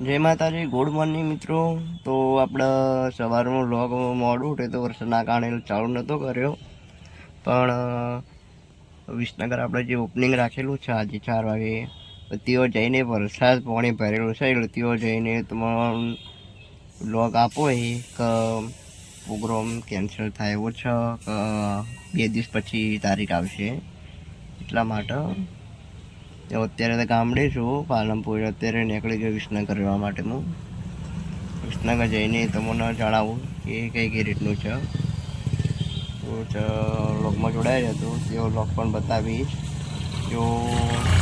જય માતાજી, good morning મિત્રો। તો આપણે સવારનો વ્લોગ મોડું ઉઠે તો વરસાદના કારણે ચાલુ નહોતો કર્યો, પણ વિસનગર આપણે જે ઓપનિંગ રાખેલું છે આજે 4 વાગે, તેઓ જઈને વરસાદ પાણી ભરેલું છે એટલે તેઓ જઈને તમારો વ્લોગ આપો એ કે પ્રોગ્રામ કેન્સલ થાય એવો છે કે 2 દિવસ પછી તારીખ આવશે, એટલા માટે અત્યારે તો ગામડે છું પાલનપુર। અત્યારે નીકળી ગયો વિસનગર રહેવા માટે। હું વિસનગર જઈને તમને જણાવું કે કઈ રીતનું છે। તો વ્લોગમાં જોડાયેલ હતું તેઓ વ્લોગ પણ બતાવીશ। જો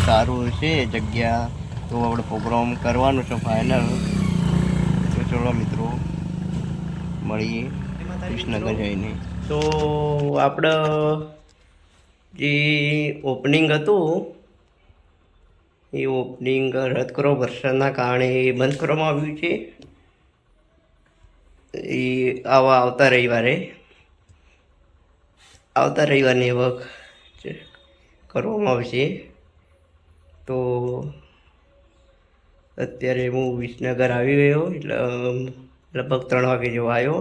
સારું છે જગ્યા તો આપણે પ્રોગ્રામ કરવાનું છે ફાઇનલ। તો ચલો મિત્રો મળીએ વિસનગર જઈને। તો આપણે જે ઓપનિંગ હતું એ ઓપનિંગ રદ કરો વરસાદના કારણે બંધ કરવામાં આવ્યું છે। એ આવતા રવિવારની વખત કરવામાં આવશે। તો અત્યારે હું વિસનગર આવી ગયો, એટલે લગભગ 3 વાગે જેવો આવ્યો,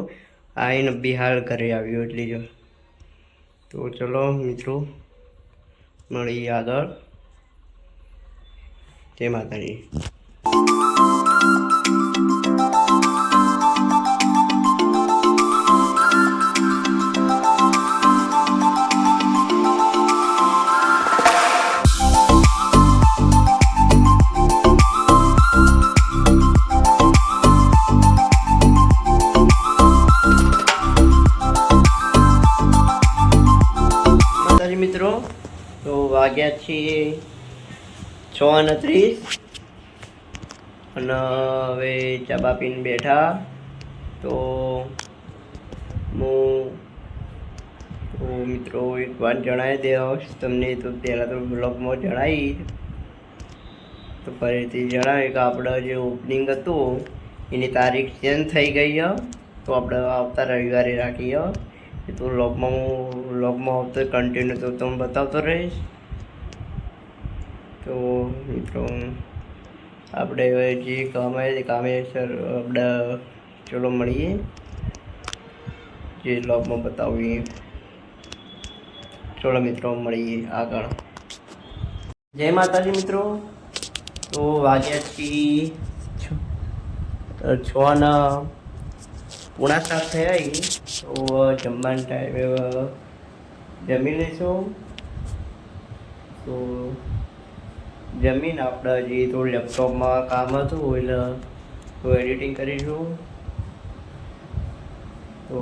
આવીને બિહાર ઘરે આવ્યો એટલે જો। તો ચલો મિત્રો મળીએ આગળ। જય માતાજી। મિત્રો તો વાગ્યા છીએ 6:29 અને હવે ચા બા પીને બેઠા। તો હું મિત્રો એક વાત જણાવી દઈશ તમને। તો પહેલાં તો બ્લોગમાં જણાવી, તો ફરીથી જણાવી કે આપણે જે ઓપનિંગ હતું એની તારીખ ચેન્જ થઈ ગઈ છે। તો આપણે આવતા રવિવારે રાખીએ। તો વ્લોગમાં આવતો કન્ટિન્યુ તો હું બતાવતો રહીશ। તો મિત્રો આપણે જે કામે સર આપણે ચલો મળીએ જે વ્લોગમાં બતાવીએ। ચલો મિત્રો મળીએ આગળ। જય માતાજી મિત્રો। તો વાગ્યા થી 6:07 થયા। તો જમવાના ટાઈમે જમી લઈશું। તો જમીને આપણે જે થોડું લેપટોપમાં કામ હતું એટલે તો એડિટિંગ કરીશું। તો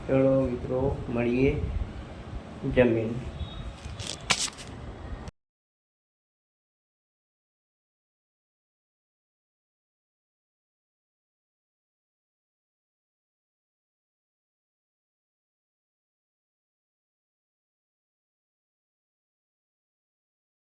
ચલો મિત્રો મળીએ જમીન।